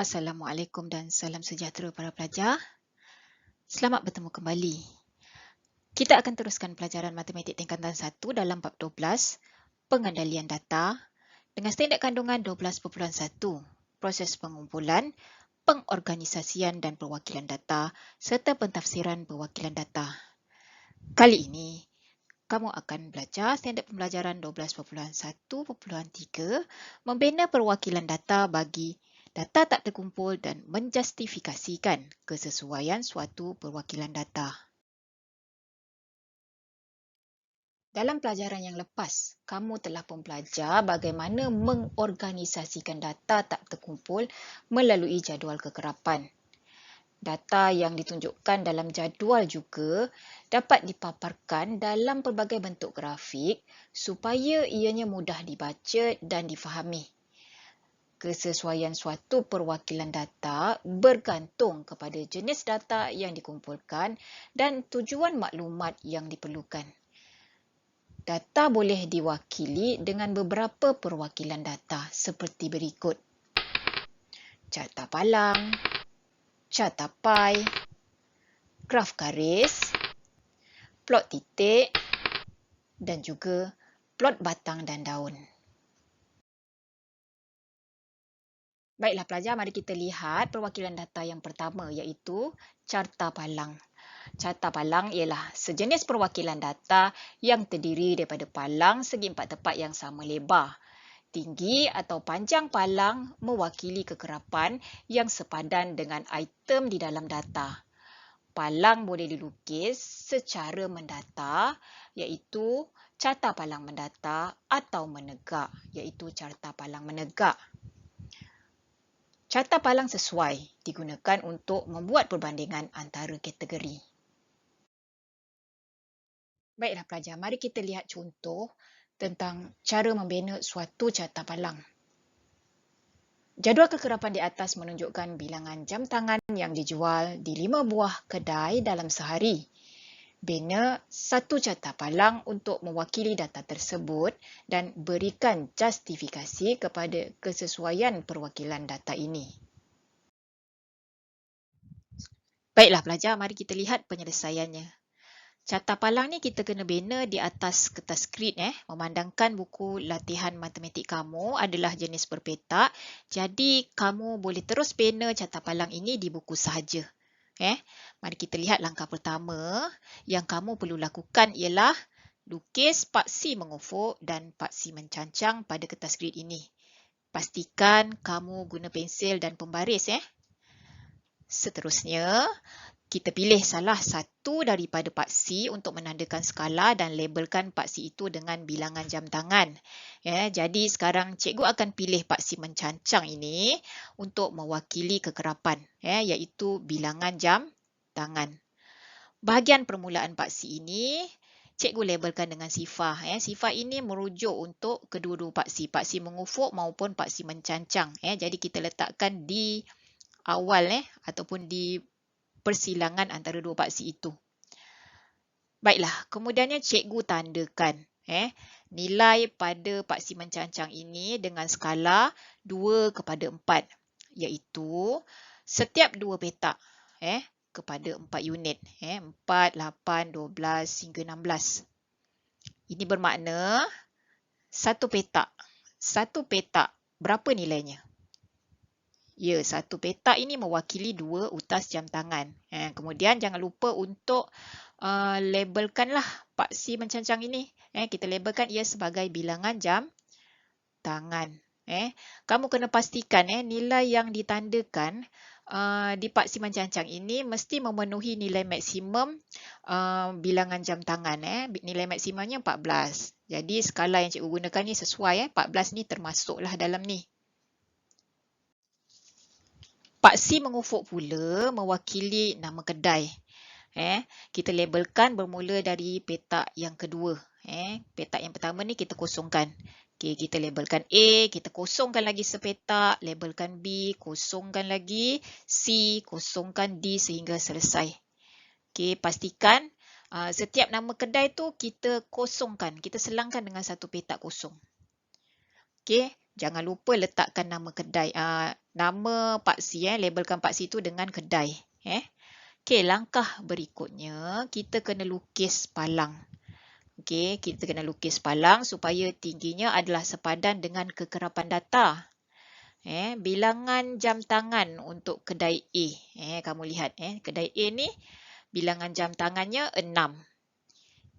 Assalamualaikum dan salam sejahtera para pelajar. Selamat bertemu kembali. Kita akan teruskan pelajaran matematik tingkatan 1 dalam bab 12, pengendalian data dengan standard kandungan 12.1, proses pengumpulan, pengorganisasian dan perwakilan data serta pentafsiran perwakilan data. Kali ini, kamu akan belajar standard pembelajaran 12.1.3 membina perwakilan data bagi data tak terkumpul dan menjustifikasikan kesesuaian suatu perwakilan data. Dalam pelajaran yang lepas, kamu telah pun belajar bagaimana mengorganisasikan data tak terkumpul melalui jadual kekerapan. Data yang ditunjukkan dalam jadual juga dapat dipaparkan dalam pelbagai bentuk grafik supaya ianya mudah dibaca dan difahami. Kesesuaian suatu perwakilan data bergantung kepada jenis data yang dikumpulkan dan tujuan maklumat yang diperlukan. Data boleh diwakili dengan beberapa perwakilan data seperti berikut. Carta palang, carta pai, graf garis, plot titik dan juga plot batang dan daun. Baiklah pelajar, mari kita lihat perwakilan data yang pertama iaitu carta palang. Carta palang ialah sejenis perwakilan data yang terdiri daripada palang segi empat tepat yang sama lebar. Tinggi atau panjang palang mewakili kekerapan yang sepadan dengan item di dalam data. Palang boleh dilukis secara mendatar iaitu carta palang mendatar atau menegak iaitu carta palang menegak. Carta palang sesuai digunakan untuk membuat perbandingan antara kategori. Baiklah pelajar, mari kita lihat contoh tentang cara membina suatu carta palang. Jadual kekerapan di atas menunjukkan bilangan jam tangan yang dijual di 5 buah kedai dalam sehari. Bina satu carta palang untuk mewakili data tersebut dan berikan justifikasi kepada kesesuaian perwakilan data ini. Baiklah pelajar, mari kita lihat penyelesaiannya. Carta palang ni kita kena bina di atas kertas skrin memandangkan buku latihan matematik kamu adalah jenis berpetak. Jadi kamu boleh terus bina carta palang ini di buku sahaja. Mari kita lihat langkah pertama yang kamu perlu lakukan ialah lukis paksi mengufuk dan paksi mencancang pada kertas skrin ini. Pastikan kamu guna pensil dan pembaris. Seterusnya, kita pilih salah satu daripada paksi untuk menandakan skala dan labelkan paksi itu dengan bilangan jam tangan. Jadi sekarang cikgu akan pilih paksi mencancang ini untuk mewakili kekerapan, iaitu bilangan jam tangan. Bahagian permulaan paksi ini cikgu labelkan dengan sifar. Sifar ini merujuk untuk kedua-dua paksi, paksi mengufuk maupun paksi mencancang. Jadi kita letakkan di awal ataupun di persilangan antara dua paksi itu. Baiklah, kemudiannya cikgu tandakan nilai pada paksi mencancang ini dengan skala 2/4, iaitu setiap 2 petak kepada 4 unit, 4, 8, 12 hingga 16. Ini bermakna satu petak berapa nilainya? Ya, satu petak ini mewakili 2 utas jam tangan. Kemudian jangan lupa untuk labelkanlah paksi mencancang ini. Kita labelkan ia sebagai bilangan jam tangan. Kamu kena pastikan nilai yang ditandakan di paksi mencancang ini mesti memenuhi nilai maksimum bilangan jam tangan. Nilai maksimumnya 14. Jadi skala yang cikgu gunakan ni sesuai. 14 ni termasuklah dalam ni. Paksi mengufuk pula mewakili nama kedai. Kita labelkan bermula dari petak yang kedua. Petak yang pertama ni kita kosongkan. Okay, kita labelkan A, kita kosongkan lagi sepetak, labelkan B, kosongkan lagi, C, kosongkan D sehingga selesai. Okay, pastikan setiap nama kedai tu kita kosongkan, kita selangkan dengan satu petak kosong. Okay, jangan lupa letakkan nama kedai, nama Pak C, labelkan Pak C tu dengan kedai. Okey, langkah berikutnya kita kena lukis palang. Okey, kita kena lukis palang supaya tingginya adalah sepadan dengan kekerapan data. Bilangan jam tangan untuk kedai A. Kamu lihat, kedai A ni bilangan jam tangannya 6.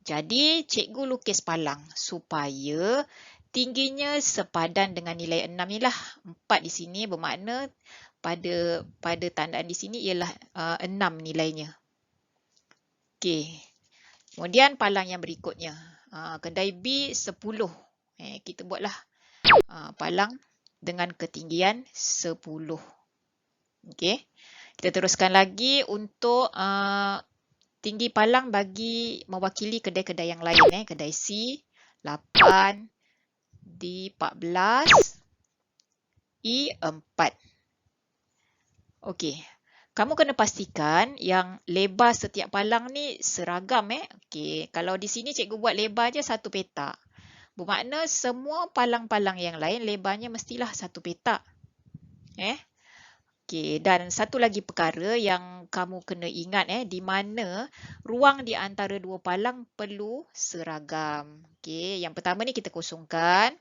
Jadi, cikgu lukis palang supaya tingginya sepadan dengan nilai 6 ni lah. 4 di sini bermakna pada tandaan di sini ialah 6 nilainya. Okey. Kemudian palang yang berikutnya. Kedai B 10. Kita buatlah palang dengan ketinggian 10. Okey. Kita teruskan lagi untuk tinggi palang bagi mewakili kedai-kedai yang lain. Kedai C 8, D 14, E 4. Okey. Kamu kena pastikan yang lebar setiap palang ni seragam. Okey. Kalau di sini cikgu buat lebar je 1 petak. Bermakna semua palang-palang yang lain lebarnya mestilah 1 petak. Okey, dan satu lagi perkara yang kamu kena ingat di mana ruang di antara dua palang perlu seragam. Okey, yang pertama ni kita kosongkan.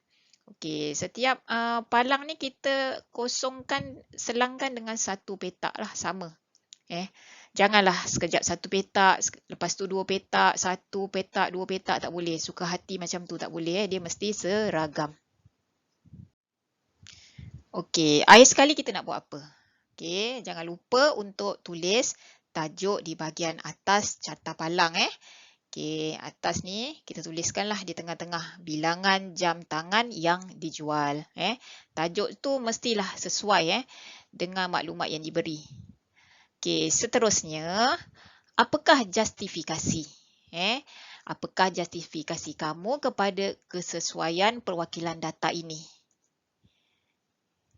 Okey, setiap palang ni kita kosongkan, selangkan dengan 1 petak lah, sama. Janganlah sekejap 1 petak, lepas tu 2 petak, 1 petak, 2 petak, tak boleh. Suka hati macam tu tak boleh. Dia mesti seragam. Okey, akhir sekali kita nak buat apa? Okey, jangan lupa untuk tulis tajuk di bahagian atas carta palang. Okey, atas ni kita tuliskanlah di tengah-tengah bilangan jam tangan yang dijual. Tajuk tu mestilah sesuai dengan maklumat yang diberi. Okey, seterusnya, apakah justifikasi? Apakah justifikasi kamu kepada kesesuaian perwakilan data ini?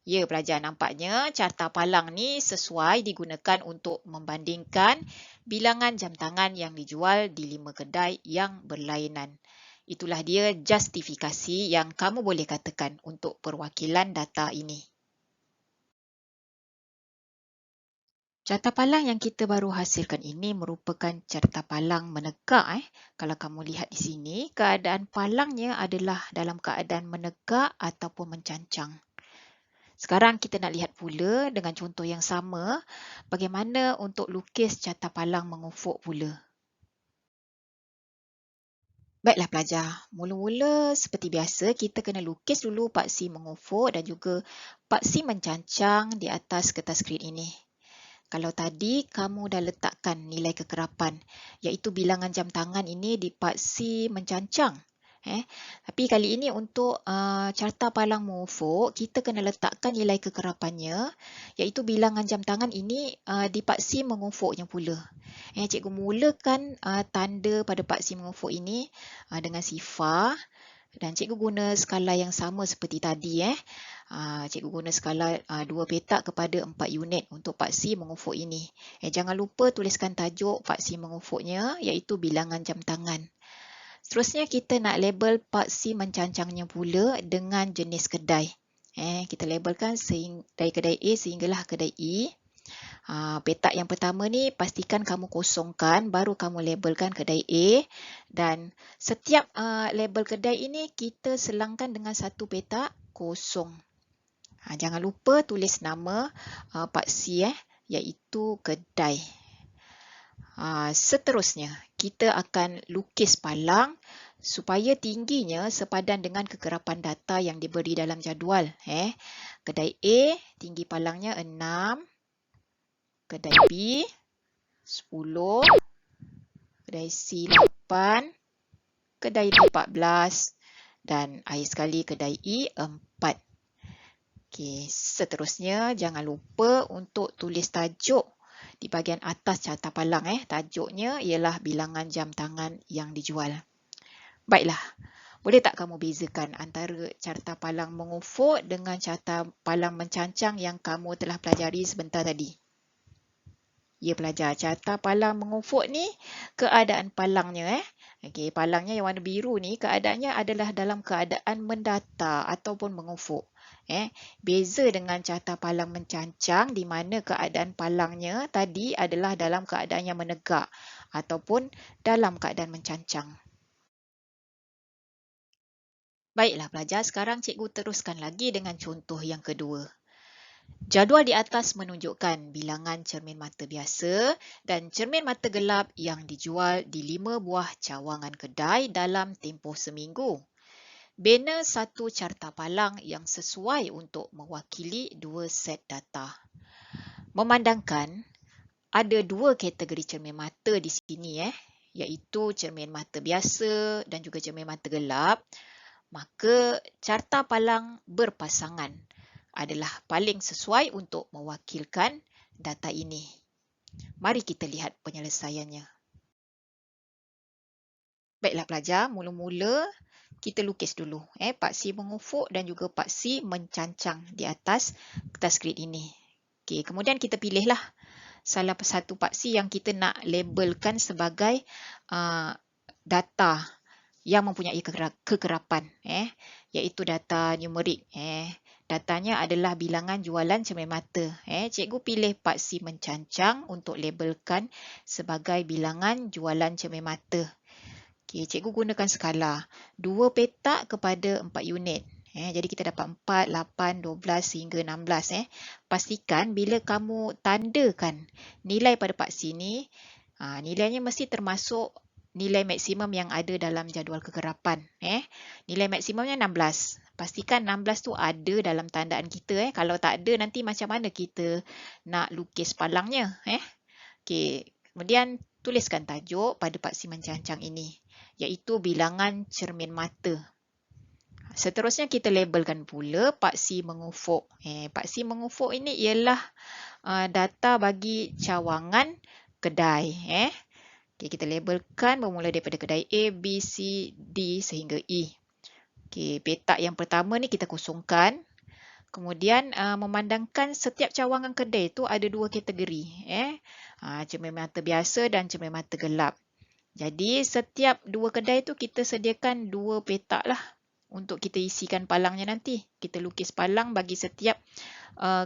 Ya, pelajar, nampaknya carta palang ni sesuai digunakan untuk membandingkan bilangan jam tangan yang dijual di 5 kedai yang berlainan. Itulah dia justifikasi yang kamu boleh katakan untuk perwakilan data ini. Carta palang yang kita baru hasilkan ini merupakan carta palang menegak. Kalau kamu lihat di sini, keadaan palangnya adalah dalam keadaan menegak ataupun mencancang. Sekarang kita nak lihat pula dengan contoh yang sama, bagaimana untuk lukis carta palang mengufuk pula. Baiklah pelajar, mula-mula seperti biasa kita kena lukis dulu paksi mengufuk dan juga paksi mencancang di atas kertas skrin ini. Kalau tadi kamu dah letakkan nilai kekerapan, iaitu bilangan jam tangan ini di paksi mencancang. Tapi kali ini untuk carta palang mengufuk, kita kena letakkan nilai kekerapannya, iaitu bilangan jam tangan ini di paksi mengufuknya pula. Cikgu mulakan tanda pada paksi mengufuk ini dengan sifar dan cikgu guna skala yang sama seperti tadi. Cikgu guna skala 2 petak kepada 4 unit untuk paksi mengufuk ini. Jangan lupa tuliskan tajuk paksi mengufuknya, iaitu bilangan jam tangan. Seterusnya kita nak label paksi mencancangnya pula dengan jenis kedai. Kita labelkan dari kedai A sehinggalah kedai E. Petak yang pertama ni pastikan kamu kosongkan, baru kamu labelkan kedai A. Dan setiap label kedai ini kita selangkan dengan 1 petak kosong. Jangan lupa tulis nama paksi iaitu kedai. Seterusnya, kita akan lukis palang supaya tingginya sepadan dengan kekerapan data yang diberi dalam jadual. Kedai A, tinggi palangnya 6. Kedai B, 10. Kedai C, 8. Kedai D, 14. Dan akhir sekali kedai E, 4. Okey, seterusnya jangan lupa untuk tulis tajuk di bahagian atas carta palang. Tajuknya ialah bilangan jam tangan yang dijual. Baiklah, boleh tak kamu bezakan antara carta palang mengufuk dengan carta palang mencancang yang kamu telah pelajari sebentar tadi? Ya pelajar, carta palang mengufuk ni keadaan palangnya Okey, palangnya yang warna biru ni keadaannya adalah dalam keadaan mendatar ataupun mengufuk. Beza dengan carta palang mencancang di mana keadaan palangnya tadi adalah dalam keadaan yang menegak ataupun dalam keadaan mencancang. Baiklah pelajar, sekarang cikgu teruskan lagi dengan contoh yang kedua. Jadual di atas menunjukkan bilangan cermin mata biasa dan cermin mata gelap yang dijual di 5 buah cawangan kedai dalam tempoh seminggu. Bina satu carta palang yang sesuai untuk mewakili dua set data. Memandangkan ada dua kategori cermin mata di sini iaitu cermin mata biasa dan juga cermin mata gelap, maka carta palang berpasangan adalah paling sesuai untuk mewakilkan data ini. Mari kita lihat penyelesaiannya. Baiklah pelajar, mula-mula kita lukis dulu paksi mengufuk dan juga paksi mencancang di atas kertas grid ini. Okey, kemudian kita pilihlah salah satu paksi yang kita nak labelkan sebagai data yang mempunyai kekerapan iaitu data numerik. Datanya adalah bilangan jualan cermin mata. Cikgu pilih paksi mencancang untuk labelkan sebagai bilangan jualan cermin mata. Okay, cikgu gunakan skala 2 petak kepada 4 unit. Jadi kita dapat 4, 8, 12 hingga 16. Pastikan bila kamu tandakan nilai pada paksi ni, nilainya mesti termasuk nilai maksimum yang ada dalam jadual kekerapan. Nilai maksimumnya 16. Pastikan 16 tu ada dalam tandaan kita. Kalau tak ada, nanti macam mana kita nak lukis palangnya. Okay. Kemudian tuliskan tajuk pada paksi mencancang ini, iaitu bilangan cermin mata. Seterusnya kita labelkan pula paksi mengufuk. Paksi mengufuk ini ialah data bagi cawangan kedai. Okay, kita labelkan bermula daripada kedai A, B, C, D sehingga E. Okay, petak yang pertama ni kita kosongkan. Kemudian memandangkan setiap cawangan kedai itu ada dua kategori. Cermin mata biasa dan cermin mata gelap. Jadi setiap dua kedai tu kita sediakan dua petak lah untuk kita isikan palangnya nanti. Kita lukis palang bagi setiap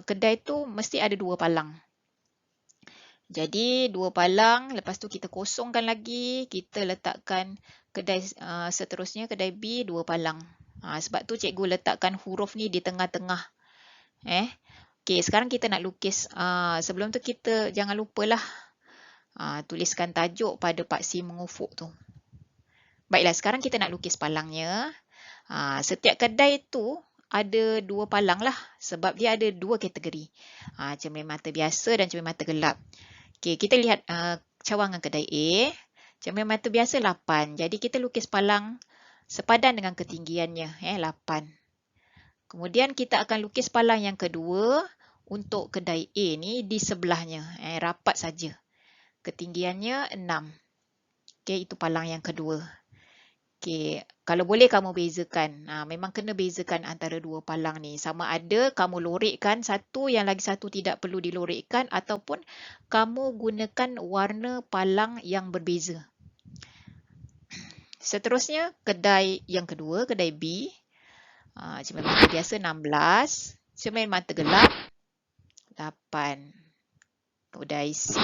kedai tu mesti ada dua palang. Jadi dua palang, lepas tu kita kosongkan lagi, kita letakkan kedai seterusnya, kedai B, dua palang. Sebab tu cikgu letakkan huruf ni di tengah-tengah. Okey, sekarang kita nak lukis. Sebelum tu kita jangan lupalah tuliskan tajuk pada paksi mengufuk tu. Baiklah, sekarang kita nak lukis palangnya. Setiap kedai tu ada dua palang lah sebab dia ada dua kategori. Cermin mata biasa dan cermin mata gelap. Okey, kita lihat cawangan kedai A. Cermin mata biasa 8. Jadi kita lukis palang sepadan dengan ketinggiannya 8. Kemudian kita akan lukis palang yang kedua untuk kedai A ni di sebelahnya. Rapat saja. Ketinggiannya 6. Okey, itu palang yang kedua. Okey, kalau boleh kamu bezakan. Memang kena bezakan antara dua palang ni. Sama ada kamu lorikkan satu, yang lagi satu tidak perlu dilorikkan, ataupun kamu gunakan warna palang yang berbeza. Seterusnya, kedai yang kedua, kedai B. Cermin mata biasa 16. Cermin mata gelap 8. Kedai C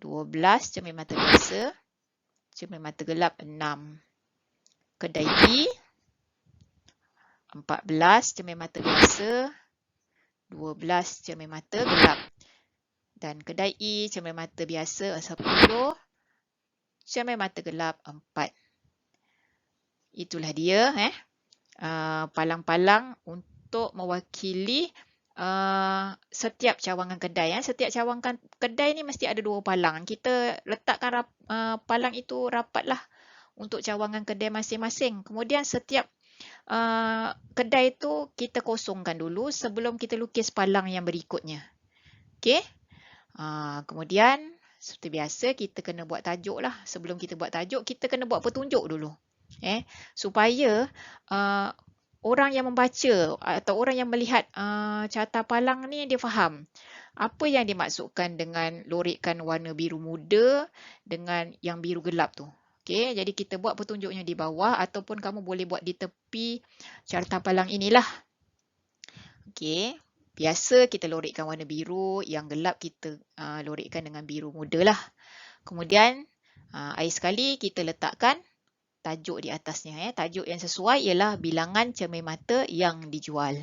12. Cermin mata biasa. Cermin mata gelap 6. Kedai D 14 cermin mata biasa, 12 cermin mata gelap. Dan kedai E cermin mata biasa 10, cermin mata gelap 4. Itulah dia palang-palang untuk mewakili setiap cawangan kedai. Setiap cawangan kedai ni mesti ada dua palang. Kita letakkan palang itu rapatlah untuk cawangan kedai masing-masing. Kemudian setiap kedai itu kita kosongkan dulu sebelum kita lukis palang yang berikutnya. Okey. Kemudian seperti biasa kita kena buat tajuk lah. Sebelum kita buat tajuk, kita kena buat petunjuk dulu. Supaya orang yang membaca atau orang yang melihat carta palang ni dia faham apa yang dimaksudkan dengan lorikkan warna biru muda dengan yang biru gelap tu. Okey, jadi kita buat petunjuknya di bawah ataupun kamu boleh buat di tepi carta palang inilah. Okey, biasa kita lorikkan warna biru, yang gelap kita lorikkan dengan biru muda lah. Kemudian, akhir sekali kita letakkan tajuk di atasnya. Tajuk yang sesuai ialah bilangan cermin mata yang dijual.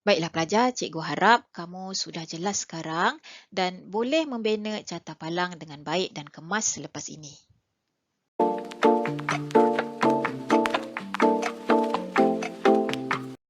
Baiklah pelajar, cikgu harap kamu sudah jelas sekarang dan boleh membina carta palang dengan baik dan kemas selepas ini.